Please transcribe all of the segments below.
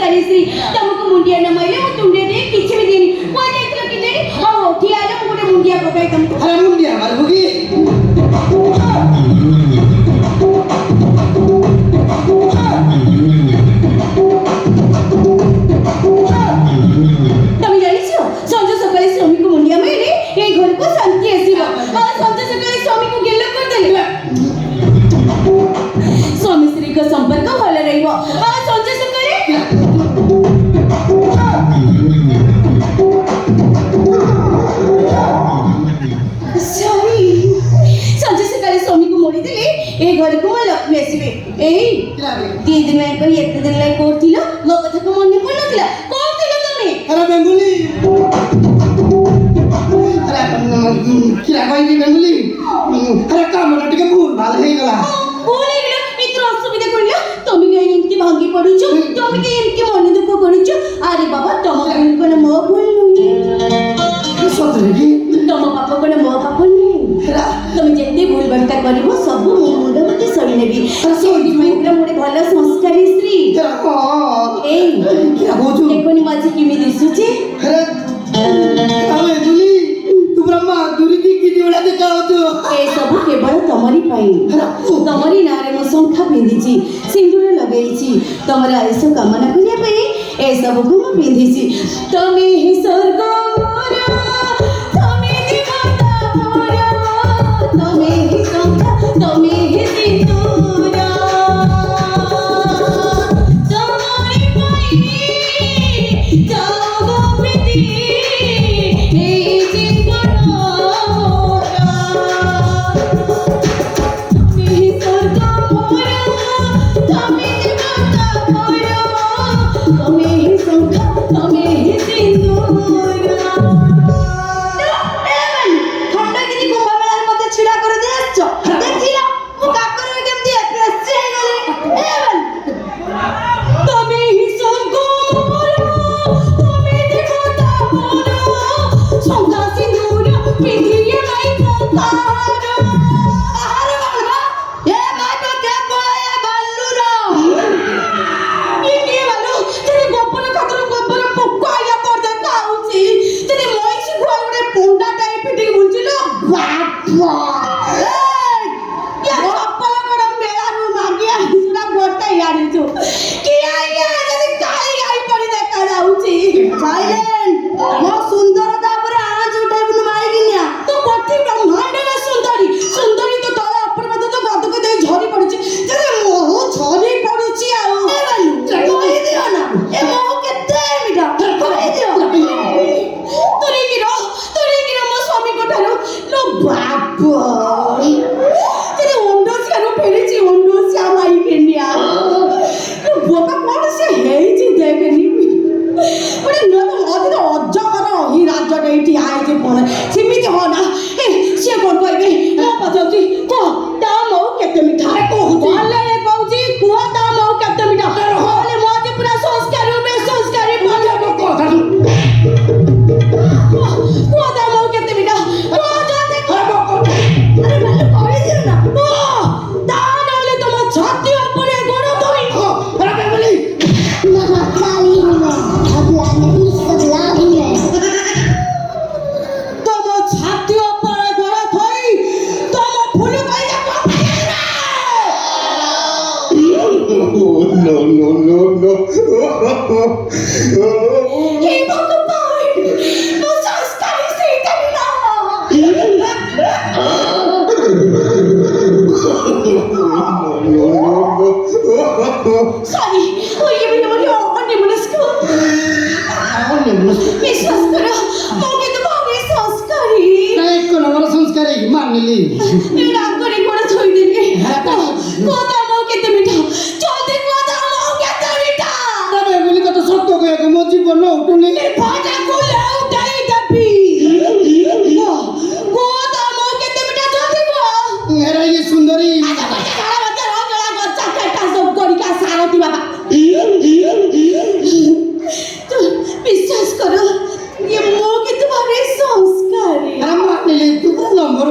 संस्कारी श्री तुमको मुंडिया न माइले मु तुंडे दे किछ भी देनी कोई देखलो कि देनी हो ठिया ले मु गोटे मुंडिया पकाई तुम अरे मुंडिया मार होगी तुम जानि छो संज सकाळे स्वामी को मुंडिया माइले ए घर को शांति आसीबो आ संज सकाळे स्वामी को गेलो कर देले स्वामी श्री का संपर्क भल रहिबो आ संज सकाळे संज सकाळे स्वामी को मोड़ी देले ए घर को लक्ष्मी आसीबे ए दी दिन में कोई एक दिन लाई कोथिलो मो कथा को मन पड़नथिला कोथिलो तमे अरे बेंगुली अरे किरा कहबी बेंगुली अरे कामटा टिके भूल भाल हे गला बोले गेलो इतना असुविधा करलो तमे के एमती भांगी पडुछु तमे के एमती मन दुख करूछु अरे बाबा तम कोन मो भूल नहीं सतरे की तम पाप कोन मो पाप नहीं तमे जेते भूल बंटा करबो सब मो मुंड मते सरी नेबी सोडी में मोरे भलो संस्कारी श्री ए क्या बोचू देखोनी माझी किमी दिसुचे अरे अबे दुली तू ब्रह्मा दुरी की जोड़ा देखाओ तो ए सब केवल तमरी पाई तमरी नारे मो संखा पिंदिची सिंदूर लगेइची तमर आयुष कामना करिया पे ए सब को मो पिंदिची तमे ही स्वर्ग मोरा तमे देवता मोरा तमे ही संखा तमे ही सिंदूर तमरी पाई जागो प्रीति ए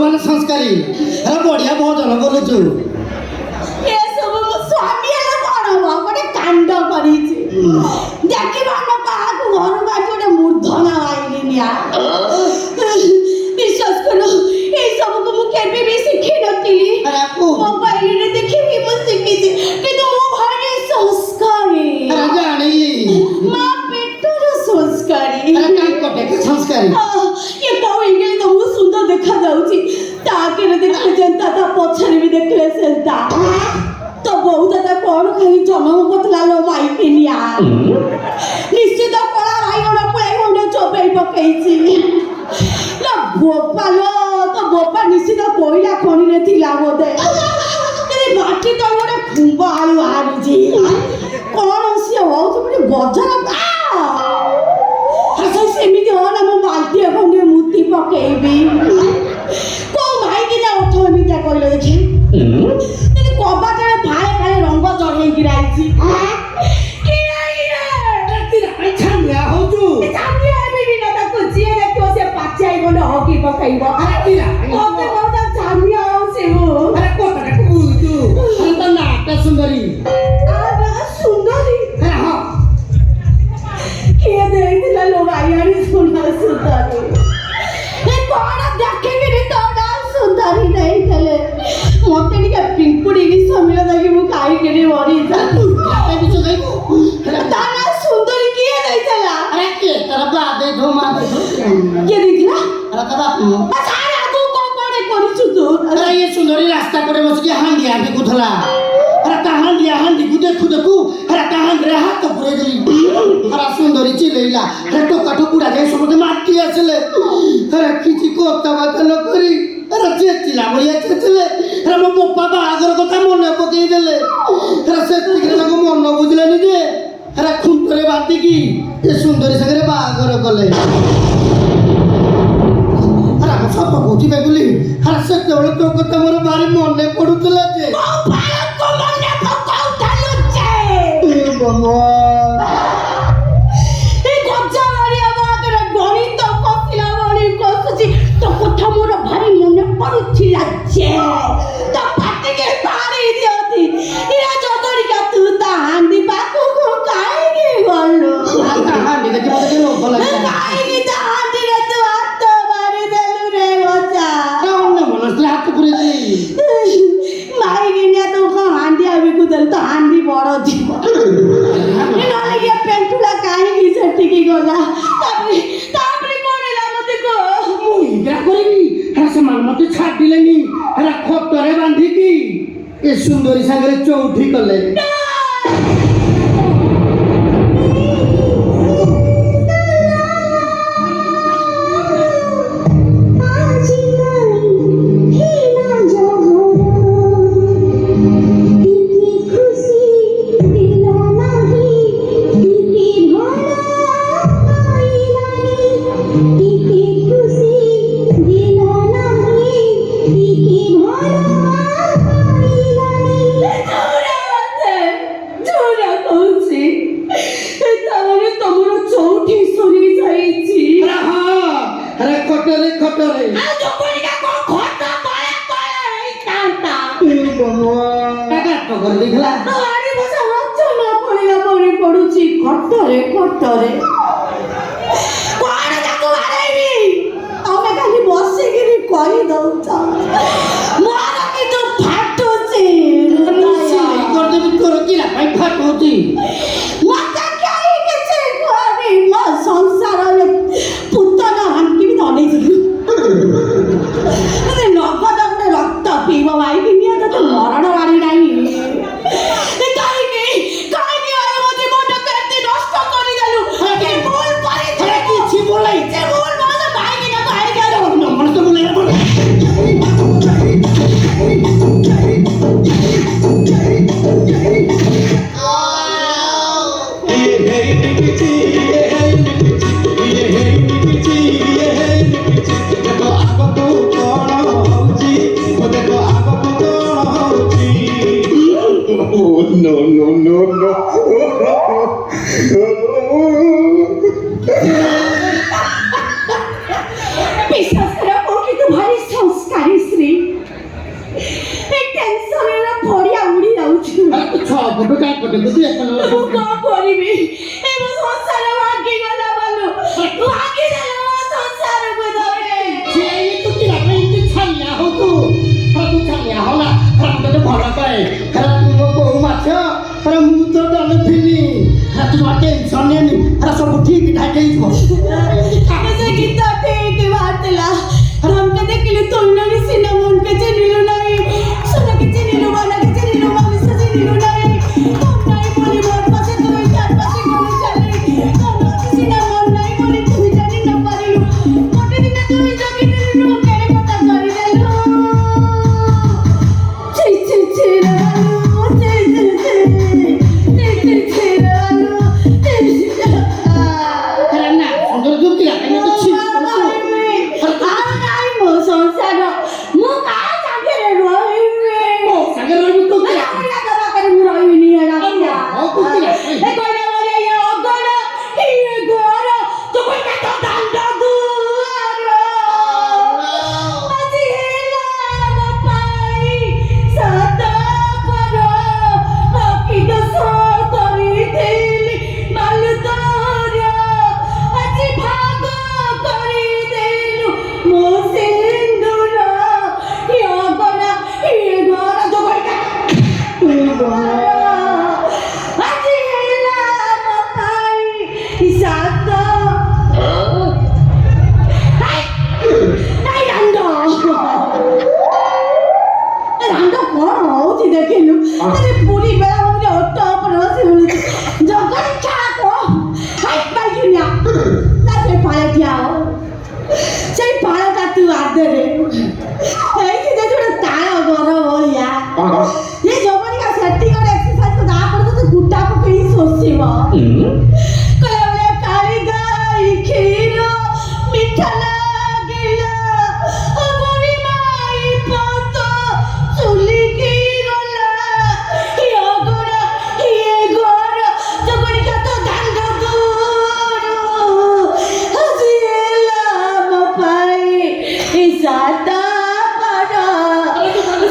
जीवन संस्कारी अरे बढ़िया बहुत जन बोलुछु ए सब ଦେଖିବା ନା କାହାକୁ ଘରୁ ବାଜି ଗୋଟେ ମୂର୍ଦ୍ଧନା ଆଇଲିନି ବିଶ୍ୱାସ କର ଏସବୁକୁ ମୁଁ କେବେ ବି ଶିଖିନଥିଲି ମୋବାଇଲରେ ଦେଖିବି ମୁଁ ଶିଖିଛି କିନ୍ତୁ ମୋ ଭାରି ସଂସ୍କାରୀ ମା ପେଟର ସଂସ୍କାରୀ ये कौ इंगे तो बहुत सुंदर देखा जाउची ताके ने देखले जनता ता पछरे भी देखले सेंता तो बहुत ता कोन खाई जन्म कतला लो माई पिनिया निश्चित कोला भाई ओना पळे होने चोपई पकेइची ना गोपालो तो गोपा निश्चित कोइला खणी रे थिला बोदे तेरी बाटी तो गोटे खुंबा आलू आरुजी कोन से हो तो बजार सेमिति हो ना मो बाल्टी खंडे मुती पकेबी को माई कि जा उठ एमितिया कहले देखि तने कबाटे फाळे फाळे रंग चढ़ेई गिराइची कि छानिया हो तू छानिया एबी ना ताको जिए देखो से पाचाई गने हकी पकाइबो अरे किरा ओते बहुत छानिया हो से हो अरे कोटा को तू अंत नाटा सुंदरी आ सुंदरी हां किए देखिला लो भाई सुंदर सुंदरी ए कोण देखेंगे रे तोड़ा सुंदरी नहीं चले मोते निके पिंपुड़ी की समिल दगी मु काई केरे वरी जातु लाटे बिचो गईबो ताना सुंदरी किए नहीं चला अरे के तरफ आदे धोमा दे के दिला अरे तबा असारा तू कोने करिछु तू अरे ये सुंदरी रास्ता करे बसके हांडिया के कुथला अरे कहांडिया हांडी गुदे खुदकू अरे कहां रे हाथ पुरे गली अरे सुंदरी चिलेला अरे टोका टुकुडा जाय सबके मारती आसले अरे किछि कोता बात न करी अरे चेचिला बलिया चेचले अरे मो पप्पा बागर कथा मने पकेई देले अरे सेति के लगो मन बुझलेनी जे अरे खुंतरे बाती की ए सुंदरी संगे बागर कले अरे हम सब पकोची बेगुली अरे सेते बळे तो कथा मोर बारी मने पडुतला जे भारत को मने पकाउतालु जे भगवान तो कथा मोर भारी मने पडुथिला जे तो पाटे के भारी दियोती इरा जोगरी का तू ता हांडी बाकू को काई के गल्लो आता हांडी के मते के लोभ लागे काई के ता हांडी रे तू हाथ मारी देलु रे बच्चा कौन मनस हाथ पुरे दे माई गिनिया तो को हांडी आबी को देल तो हांडी बड़ जीव इ नले के पेंटुला काई की सेठी की गला तापरे कोनेला मते को क्या करेगी ऐसे मन मत छाड़ दिलेनी अरे खोटरे बांधी की ए सुंदरी संगे चौठी कले କହିବି ଏ ମୋ ସଂସାର ଭାଙ୍ଗିଗଲା ବାଲୁ ଭାଙ୍ଗିଦେଲା ମୋ ସଂସାରକୁ ତମେ ତୁ କିରା ପାଇଁ ଛାନିଆ ହଉ ତୁ ଛାନିଆ ହଲା ତତେ ଭଲ ପାଏ ତୁ ମୋ ବୋଉ ମାଛ ମୁଁ ତ ଡରୁଥିଲି ତୁ ଟେନସନ୍ ନିଏନି ସବୁ ଠିକ୍ ଠାକ୍ ହେଇଯିବ ସେ ଗୀତ ଠିକ୍ ବାହାରିଥିଲା ତମকে ଦେଖିଲି ତୁଲନାରେ ସିନା ମନকে ଚିହ୍ନିଲୁ ନାହିଁ সোনাকে চিহ্নিলু বানাকে চিহ্নিলু মানুষকে চিহ্নিলু ନାହିଁ তোমরাই বলি মোর পাশে তুই চার পাশে কোন চালি তোমরা সিনা মন নাই বলি তুই জানি না পারিলু কোটে দিনে তুই জগি দিলু কেড়ে কথা করি দেলু ছি ছি ছি রে বালু ছি ছি ছি ছি রে বালু না সুন্দর যুক্তি রাখেন তো ছি সংসার মু কার সাথে রহিবে সাগর রবি তো কি আমরা দাদা করে মু রহিবিনি এরা এ কইনা বলে এ অগণ এ ঘর তো কইনা তো দান্ড দুয়ার আজি হেলা বাপাই সাত পর কি দোষ করিতেলি মাল তোর আজি ভাগ করি দেলু মো সিন্দুর কি অগণা এ ঘর তো কইনা আজি হেলা বাপাই সাত এই দান্ড কଣ ହଉଛି ଦେଖିଲୁ ଆରେ ପୁରୀ ବେଳା ମୁଁ ଅଟୋ ଉପରେ ବସି ବୁଲୁଛି ଜଗନ ଛାକ ପାଇକିନା ତା ସେ ପାଳ ଠିଆ ସେଇ ପାଳଟା ତୁ ଆଦରେ ହେଇଛି ଯେ ଗୋଟେ ତାଳ ଘର ଭଳିଆ ଏ ଜବନିକା ସେଠି ଗୋଟେ ଏକ୍ସରସାଇଜ ତା ପରେ ତୁ ଗୁଟା ପକେଇ ଶୋଷିବ କହିଲେ କାଳି ଗାଈ କ୍ଷୀର ମିଠା ଲାଗିଲା ଅବରି ମାଇ ପତ ଚୁଲିକି ଗଲା ଇ ଅଗଣା ଇ ଘର ଜବନିକା ତ ଦାଣ୍ଡ ଦୂର ହସିଲା ମୋ ପାଇଁ ଇ ସାତା ପର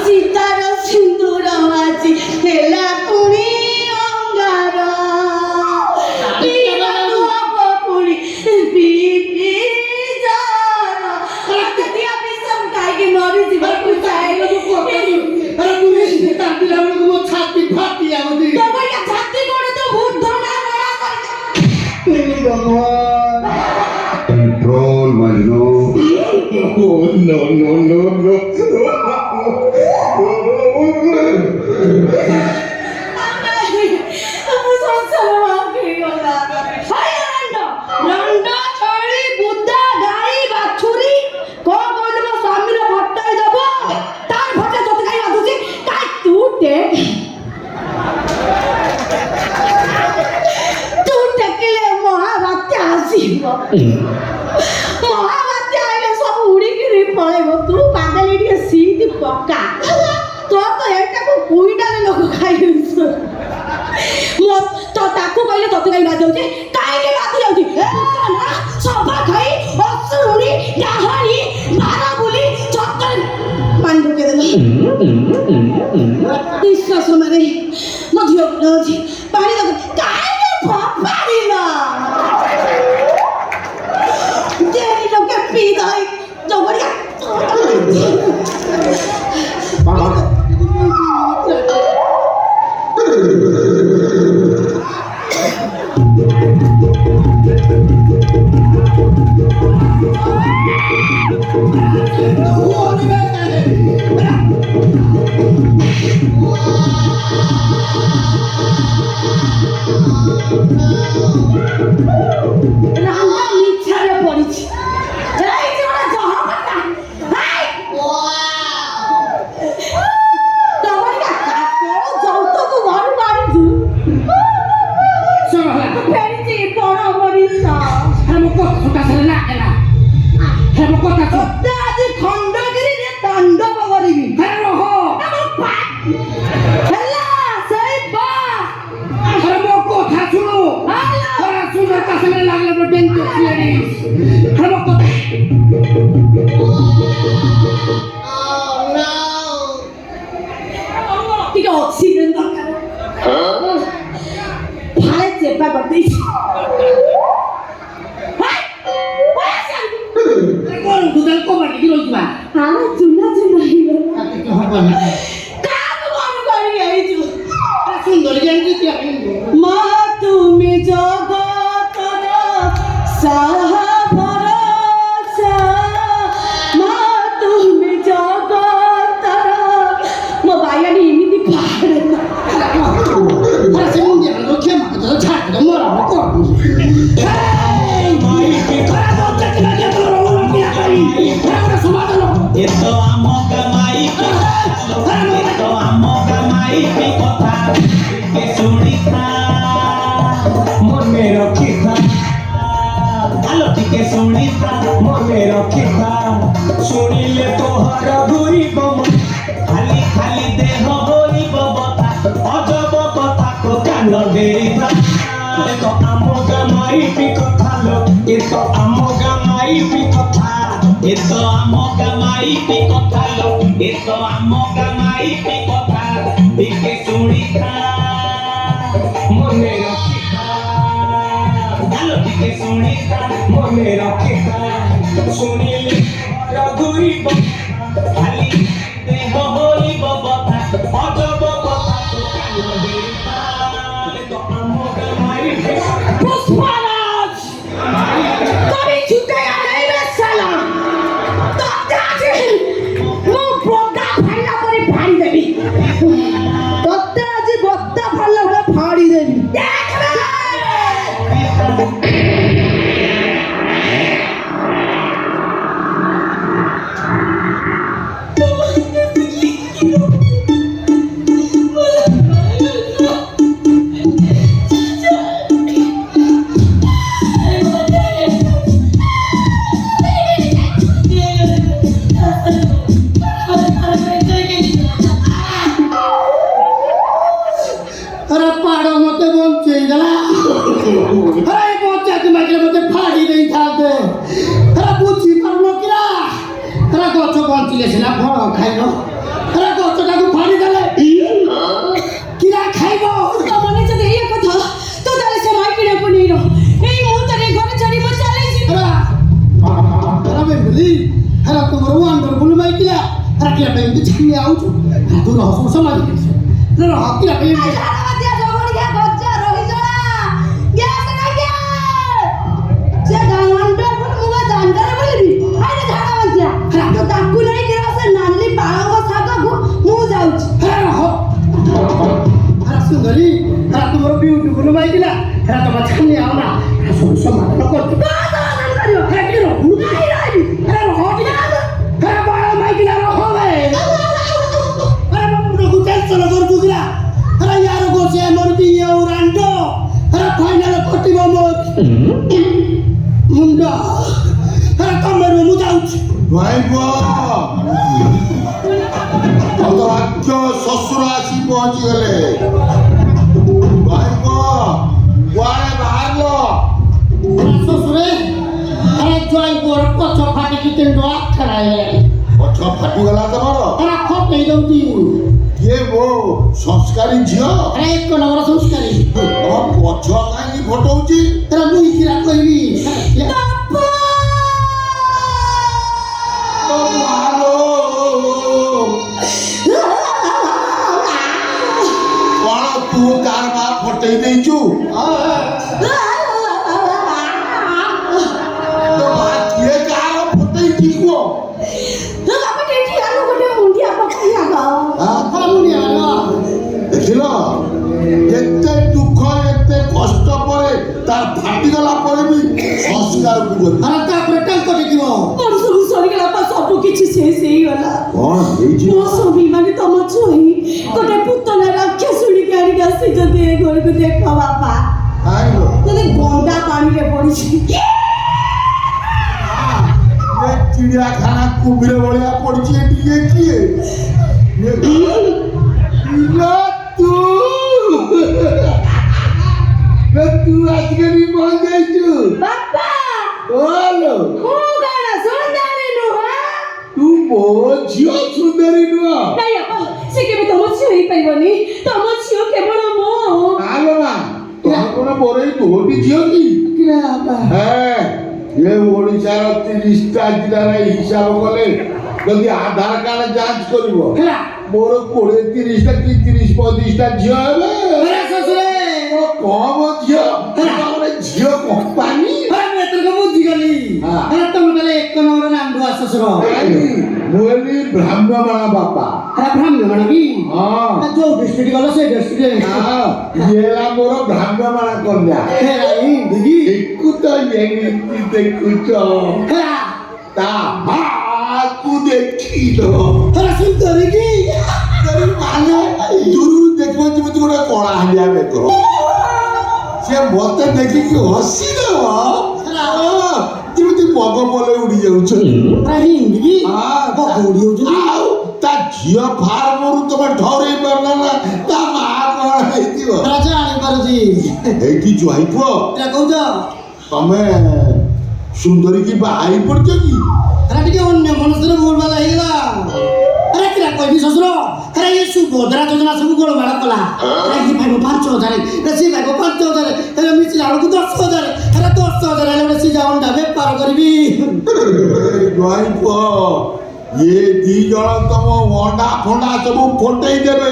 ସୀତାର ସିନ୍ଦୁର ଆଜି ହେଲା ପୁଣି ଅଙ୍ଗାର ପିଇବାକୁ ହବ ପୁଣି ପିଇ ଯାର ଏତେ ଦିଆ ବିଷମ ଖାଇକି ମରିଯିବାକୁ ଚାହେଁ ଛାତି ଫାଟି ଯାଉଛି ତମର ଛାତି ଗୋଡେ ତ ବହୁତ ଧଣା ଧଣା କରିଦେ ଭଗବାନ Control, Majnu. Oh, no, no, no, no. ଆମ ସଂସାର ଭାଙ୍ଗିଗଲା ଲଣ୍ଡ ଛଳି ବୁଦା ଗାଈ ବାଛୁରୀ କଣ କହିଲେ ମୋ ସ୍ୱାମୀର ଭଟାଇ ଦବ ତାର ଭଟା ତତେ କାଇଁ ବାଧୁଛି କାଇଁ ତୁ ଟେକିଲେ ମହାବାତ୍ୟା ଆସିବ ମହାବାତ୍ୟା ଆଇଲେ ସବୁ ଉଡ଼ିକିରି ପଳେଇବ ତୁ ପାଗଳି ଟିକେ ସିଟି ପକା ତୋ ତ ଏଟାକୁ କୁଇଟାରେ ଲୋକ ଖାଇଦେଉଛୁ ତ ତାକୁ କହିଲେ ତତେ କାଇଁ ବାଧି ଯାଉଛି କାହିଁକି ବାଧି ଯାଉଛି ସଭା ଖାଇ ଅସୁରୁଣୀ ଡାହାଣୀ ବାର ବୋଲି ଚକରେ ପାଣି ପକେଇଦେଲ ନିଶ୍ୱାସ ମାରେ ମୋ ଝିଅ ଅଛି ପାଣି ଦବ କାହିଁକି ଫୋପାଡ଼ିଲ ଦେରି ଲୋକେ ପିଇ ଦଇ ଜବରିଆ ରାନ୍ଧା ମିଛାରେ ପଡ଼ିଛି ହେଇଛି ଗୋଟେ ଜହମଟା ତମରିକା କୋଉ ଯୌତୁକ ଘରୁ ବାଢିଛୁ ଫେରିଛି ବଣ ମଣିଷ ତତେ ଆଜି ଖଣ୍ଡଗିରିରେ ତାଣ୍ଡବ କରିବି ହେଲା ସେଇ ପା ଟିକେ ଅକ୍ସିଜେନ ଦରକାର ଫାଳେ চেপা କରିଦେଇଛି କଣ ତୁ ତାକୁ କବାଟିକି ରହିଯିବା ହଁ ଚୁନା ଚୁନା ହେଇଗଲା ହବନି କାହାକୁ କଣ କରିକି ଆଇଛୁ ସୁନ୍ଦରୀ ଜାଣିଛୁ ମା ତୁମେ ଜଗତର ସାହା ଭରସା ମା ତୁମେ ଜଗତର ମୋ ବାଇଆଣି ଏମିତି ପାହାଡ଼ ସେ ମୁଣ୍ଡିଆ ରଖିବା ମାଛ ଛାଡ଼ ମୋର କଣ Eto amo gamai Eto amo gamai ki kotha ke sunitha mone rakhitha Halo tike sunitha mone rakhitha sunile tohar guibo khali khali deho hoibo bata ajab kotha ko kan deritha Eto amo gamai ki kotha lo Eto amo gamai ki kotha Eto amo gamai pi kotha lo Eto amo gamai pi kotha Dike sunitha mone rakhitha Halo dike sunitha mone rakhitha Sunile raguibo khali deho hoibo bata ajab kotha ko kan deritha Eto amo gamai pi Pushparaj তুমি ছুটে আইবে সালা তোতে আছে মো বগা ফাইলা করে ফাড়ি দেবি তোতে আজি বত্তা ফাড়লা বলে ফাড়ি দেবি দেখবে अरे पाड़ो मते बंचे गला अरे बच्चा के माइके मते फाड़ी नहीं थाते अरे बुझी परलो किरा अरे गछ बंचिले सिना फळ खाइनो अरे गछटाको फाड़ी देले किरा खाइबो তো মনে যদি এই কথা তো তাহলে সে মাই কিনে পনির এই মুহূর্তে ঘরে ছাড়ি মো চালাইছি अरे बेबली अरे तुमरो वंडरफुल माइकिला अरे किरा बेबी छाने आउछु तू रहसु समाज रे रह किरा बेबी ঝাড়াবাতিয়া জগড় গিয়া গজ্জা রহি জড়া গ্যাস না গ্যা যে গান্ডার কোন মুগা দান্ডার বলিবি আরে ঝাড়াবাতিয়া তো তাকু নাই কিরা সে নালি পালঙ্গ শাকକୁ ମୁଁ যাଉଛି अरे रह अरे सुंदरी अरे तुमरो ब्यूटीफुल माइकिला अरे तुम छाने आओ ना सब समाधान कर বাদান করিও अरे किरो নাই রাই अरे रह अरे बड़ा माइकिला रह बे अरे बाबू को टेंशन कर दुगरा अरे यार को से मोर बिया उरांडो अरे फाइनल कटिबो मोर मुंडा अरे तमरो मु जाउछ ভাইব অত ভাগ্য শ্বশুর আসি পৌঁছিগলে ভাইব কুয়াড়ে বাহারল ससुरे अरे जय गोर पछ फाटी की तेंडो खराए পছ ফাটিগলা তোমার अरे खपे दउती কে বো সংস্কারী ঝিও अरे एक नंबर संस्कारी তোমার পছ কাহিনী ফটোউছি अरे मुई किरा कहबी তো ভালো কোন তু কার মা ফটেই দেইছু তো মা কে কার ফটেই কি কো বাবা টেটি আলো গোটে মুন্ডিয়া পকাইয়া গা फामुनी आलो দেখিল এতে দুঃখ এতে কষ্ট পরে তার ফাটিগলা পরে বি সংস্কার করবি अरे तापर टंक देखिबो মোর সব সরিগলা পা সব কিছু শেষ ହେଇଗଲା কোন হইছি ମୋ ସ୍ୱାମୀ ମାନେ ତମ ଛୁଇଁ ଗୋଟେ ପୁତନା ରାକ୍ଷସୁଣୀ କାଢିକି ଆସି ଯଦି ଏ ଘରକୁ ଦେଖ ବାପା আইলো ଯଦି ଗଣ୍ଡା ପାଣିରେ ପଡିଛି এ চিড়িয়াখানা কুমিরে ভলিয়া পড়ছি এটিকে কি ইলা তু তু আজকে নি বল যাইছু ବାପା বলো ମୁଁ କଣ ସୁନ୍ଦରୀ ନୁହଁ তু বহুত ঝিও সুন্দরী নুয়া ନାଇଁ ବାପା ସେ କେବେ ତମ ଝିଅ ହେଇପାରିବନି ତମ ଝିଅ କେବଳ ମୁଁ আলো না তোর କଣ ମୋର ଏଇ ଦୁଇଟି ଝିଅ କି? হ্যাঁ এ ওড়িশার 30টা জেলার হিসাব কলে যদি আধার কার্ড যাঞ্চ করিব মোর 20-30টা কি 30-35টা ঝিও হবে কম ঝিও আমার ঝিও কোম্পানি মোলি ব্রাহ্মণ বাপা এলা মোর ব্রাহ্মণ কন্যা একটু তো এমনি দেখুছ তা মাকু দেখিল মানে দূর দেখব যেমন গোটে কলা হাঁড়িয়া বেক সে মতে দেখিকি হসি দেব যেମିତି ବଗ ପଲେ ଉଡି ଯାଉଛ ଆଉ ତା ଝିଅ ଫାର୍ମରୁ ତମେ ଠରେଇ ପାରିଲ ନା ତା ମା କଣ ହେଇଥିବ ଏଇଠି ଜ୍ୱାଇଁ ପୁଅ ତମେ ସୁନ୍ଦରୀ କି ବାହା ହେଇ ପଡିଛ କି? ଟିକେ ଅନ୍ୟ ମନୁଷ୍ୟର ଭୁଲ ଭାଲ ହେଇଗଲା କହିବି ଶ୍ୱଶୁର ଏ ସୁଭଦ୍ରା ଯୋଜନା ସବୁ ଗୋଳମାଳ କଲା ଇଏ ପାଇବ 5,000 ସିଏ ପାଇବ 5,000 ହେଲେ ମିଶିଲା ବେଳକୁ 10,000 ହେଲେ 10,000 ହେଲେ ଗୋଟେ ସିଝା ଅଣ୍ଡା ବେପାର କରିବି ଜ୍ୱାଇଁ ପୁଅ ଇଏ ଦି ଜଣ ତମ ଅଣ୍ଡା ଫଣ୍ଡା ସବୁ ଫଟେଇ ଦେବେ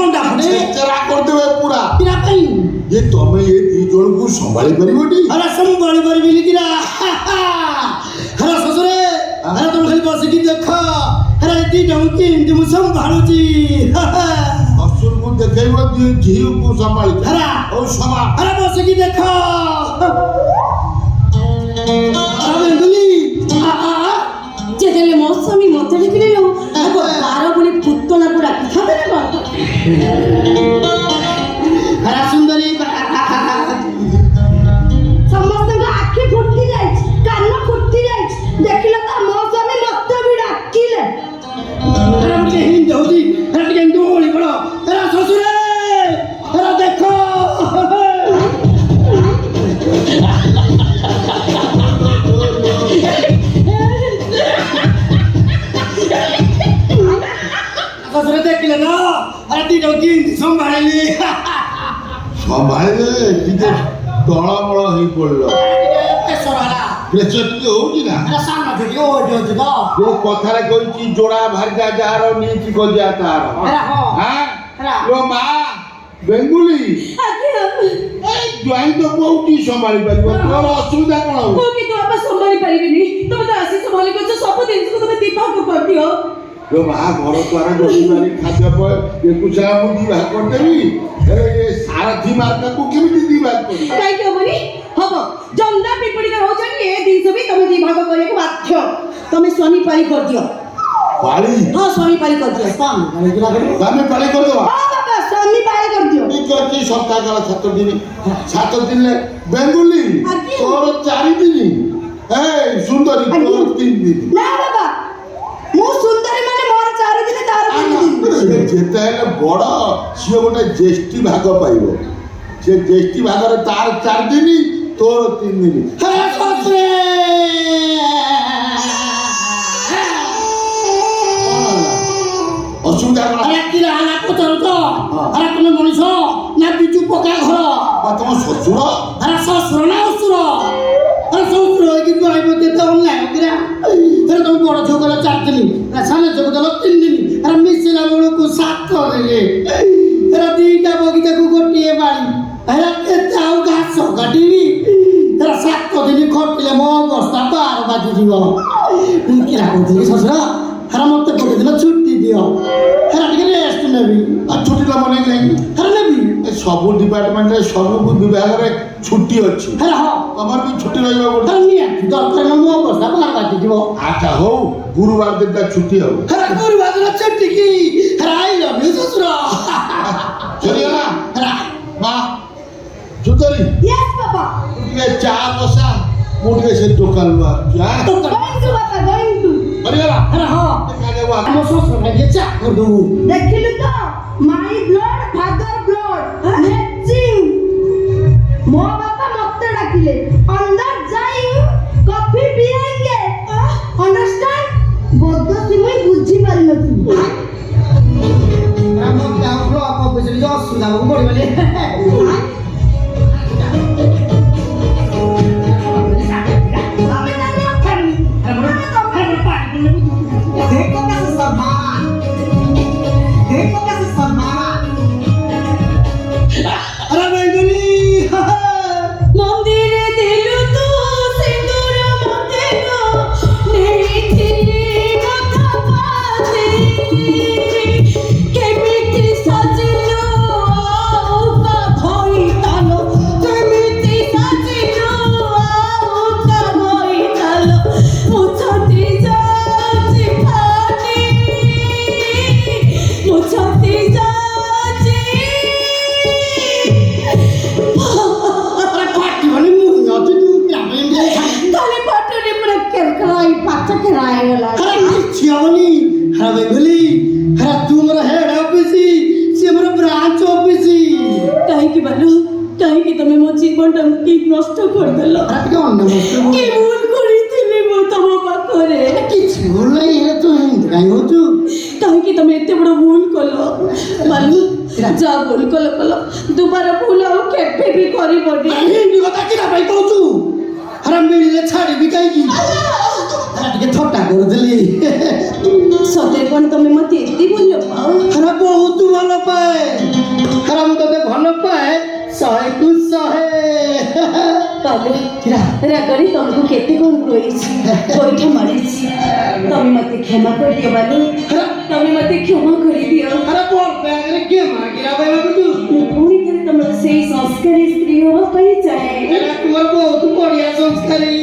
ଅଣ୍ଡା ଫଟେଇ ଚେରା କରିଦେବେ ପୁରା କିରା ପାଇଁ ଯେ ତମେ ଏ ଦି ଜଣଙ୍କୁ ସମ୍ଭାଳି ପାରିବଟି? ଆରେ ସମ୍ଭାଳି ପାରିବିନି କିରା ହେଲେ ଶ୍ୱଶୁରେ ହେଲେ ତମେ ଖାଲି ବସିକି ଦେଖ ହେଲେ ଏ ଦିଟାକୁ କେମିତି ମୁଁ ସମ୍ଭାଳୁଛି ଶ୍ୱଶୁରକୁ ଦେଖେଇବ ଝିଅକୁ ସମ୍ଭାଳିଛ ହଉ ସମ୍ଭାଳ ଆରେ ବସିକି ଦେଖ ଯେତେବେଳେ ମୋ ସ୍ୱାମୀ ମତେ ଦେଖିଲେ ତାର ପୁଣି ପୁତଣାକୁ ଡାକିଥାନ୍ତେ ନା କଣ? ସୁନ୍ଦରୀ ସମସ୍ତଙ୍କ ଆଖି ଫୁଟି ଯାଇଛି କାନ ଫୁଟି ଯାଇଛି ଦେଖିଲ ତ ମୋ ସ୍ୱାମୀ ମତେ ବି ଡାକିଲେ ହିନ୍ଦୀ ହଉଛି ଟିକେ ଏମିତି ଓଳି ପଡ ଶ୍ୱଶୁରେ ଦେଖ ଶ୍ୱଶୁରେ ଦେଖିଲେ ନା ଆରେ ଦିଟାକୁ କେମିତି ସମ୍ଭାଳିଲି ସମ୍ଭାଳିଲେ ଟିକେ ତଳମଳ ହେଇ ପଡିଲ ପ୍ରେସର ହେଲା ପ୍ରେସର ଟିକେ ହଉଛି ନା ସାନ ଟିକେ ଓଟି ଅଛି ତ ଯୋଉ କଥାରେ କହିଛି ଯୋଡା ଭାରିଜା ଯାହାର ନିତି ଗଜା ତାର ଲୋ ମା ବେଙ୍ଗୁଲି ଏଇ ଜ୍ୱାଇଁ ତ କୋଉଠି ସମ୍ଭାଳି ପାରିବ ତୋର ଅସୁବିଧା କଣ ହବ? ମୁଁ କିନ୍ତୁ ବାପା ସମ୍ଭାଳି ପାରିବିନି ତମେ ତ ଆସି ସମ୍ଭାଳି କରୁଛ ସବୁ ଜିନିଷକୁ ତମେ ଦିଭାଗ କରିଦିଅ ଲୋ ମା ଘର ଦ୍ୱାରା ଜମିବାରି ଖାଦ୍ୟ ଏକୁଶା ମୁଁ ଦିଭାଗ କରିଦେବି ହେଲେ ଏ ସାରଥି ମାର୍କାକୁ କେମିତି ଦିଭାଗ କରିବି? କାହିଁକି ହବନି ହବ ଜନ୍ଦା ପିମ୍ପୁଡ଼ିକା ରହୁଛନ୍ତି ଏ ଜିନିଷ ବି ତମେ ଦିଭାଗ କରିବାକୁ ବାଧ୍ୟ ତମେ ସ୍ୱାମୀ ପାଳି କରିଦିଅ ପାଳି ହଁ ସ୍ୱାମୀ ପାଳି କରିଦିଅ ଆମେ ପାଳି କରିଦେବା ହଁ ବାପା ସ୍ୱାମୀ ପାଳି କରିଦିଅ ଠିକ ଅଛି ସପ୍ତାହ କାଳ 7 ଦିନ ବେଙ୍ଗୁଲି ଆଜ୍ଞା। ତୋର 4 ଦିନ ସୁନ୍ଦରୀ ତୋର 3 ଦିନ ନା ବାବା ମୁଁ ସୁନ୍ଦରୀ ମାନେ ମୋର 4 ଦିନ ତାର 3 ଦିନ ସେ ଯେତେ ହେଲେ ବଡ଼ ସିଏ ଗୋଟେ ଜ୍ୟେଷ୍ଠୀ ଭାଗ ପାଇବ ସେ ଜ୍ୟେଷ୍ଠୀ ଭାଗରେ ତାର 4 ଦିନ ତୋର 3 ଦିନ ଅସୁବିଧା କଣ? ତମେ ମଣିଷ ନା ବିଜୁ ପକ୍କା ଘର ତମ ଶ୍ୱଶୁର ଶ୍ୱଶୁର ନା ଅସୁର ଶ୍ୱଶୁର ହେଇକି ରହିବ କେତେ ଅନ୍ୟାୟ କିରା ତମେ ବଡ଼ ଝିଅ କଲ 4 ଦିନ ସାନ ଝିଅ ଦେଲ 3 ଦିନ ମିଶିଲା ବେଳକୁ 7 ଦିନ ଦିଟା ବଗିଚାକୁ ଗୋଟିଏ ବାଡ଼ି କେତେ ଆଉ ଘାସ କାଟିବି 7 ଦିନ ଖଟିଲେ ମୋ ଅବସ୍ଥା 12 ବାଜିଯିବ ମୁଁ କିରା କହୁଥିଲି ଶ୍ୱଶୁର ମତେ ଗୋଟେ ଦିନ ଛୁଟି ଦିଅ ଟିକେ ରେଷ୍ଟ ନେବି ଛୁଟି ଟା ମନେ କାହିଁକି ନେବି ସବୁ ଡିପାର୍ଟମେଣ୍ଟରେ ସବୁ ବିଭାଗରେ ଛୁଟି ଅଛି ତମର ବି ଛୁଟି ରହିବ ଗୋଟେ ନିହାତି ଦରକାର ମୋ ଅବସ୍ଥା 12 ବାଜିଯିବ ଆଚ୍ଛା ହଉ ଗୁରୁବାର ଦିନଟା ଛୁଟି ହଉ ଗୁରୁବାର ଦିନ ଛୁଟି କି ଆଇ ଲଭ୍ ୟୁ ଶ୍ୱଶୁର ସରିଗଲା ମା ସୁନ୍ଦରୀ yes ବାପା ଟିକେ ଚା ବସା ମୁଁ ଟିକେ ସେ ଦୋକାନରୁ ଆସୁଛି going to ବାପା going to ସରିଗଲା ଆମ ଶ୍ୱଶୁର ଟିକେ ଚା କରିଦେବୁ ଦେଖିଲୁ ତ ମାଇ ବ୍ଲଡ ଫାଦର ବ୍ଲଡ ମ୍ୟାଚିଂ ମୋ ବାପା ମତେ ଡାକିଲେ अंदर ଯାଇ କଫି ପିଏंगे अंडरस्टैंड ବୋଧ ତୁମେ ବୁଝି ପାରିନଥିବ ଆମ ଗାଁର ଅପୋଜିଟ୍ ଅସୁବିଧା ପଡ଼ିଗଲେ কি নষ্ট করদেল ଟିକେ ଅନ୍ୟ ବସ୍ତୁ কি ভুল করিଥିଲି মো তম পাখরে କିଛି ଭୁଲ ନାହିଁ ହେଲେ ତୁ ଏମିତି କାହିଁ ହଉଛୁ কাহিকি তুমি এতে বড় ভুল কলো বালু যা ভুল কলো কলো দুবার ভুল আর কেবে বি করিবনি ଏମିତି କଥା କିରା ପାଇଁ କହୁଛୁ ଆରେ ମିଳିଲେ ଛାଡ଼ିବି କାହିଁକି ଆରେ ଟିକେ ଥଟ୍ଟା କରୁଥିଲି সতে কোন তুমি মতে এতে ভুল পাও ଆରେ ବହୁତ ଭଲ ପାଏ ଆରେ ମୁଁ ତତେ ଭଲ ପାଏ 100କୁ 100 বালু রাগরে তোমাকে কেতে কোন কইছি কইটা মারিছি তুমি মতে ক্ষমা করে দিও বালু তুমি মতে ক্ষমা করে দিও ଆରେ ବୋଲ ବ୍ୟାଗରେ କିଏ ମାଗିଲା ପାଇଁ ଭାବୁଛୁ ପୁଣି ଥରେ ତମର ସେଇ ସଂସ୍କାରୀ ସ୍ତ୍ରୀ ହବା ପାଇଁ ଚାହେଁ ଏରା ତୁମର ବହୁତ ବଢିଆ ସଂସ୍କାରୀ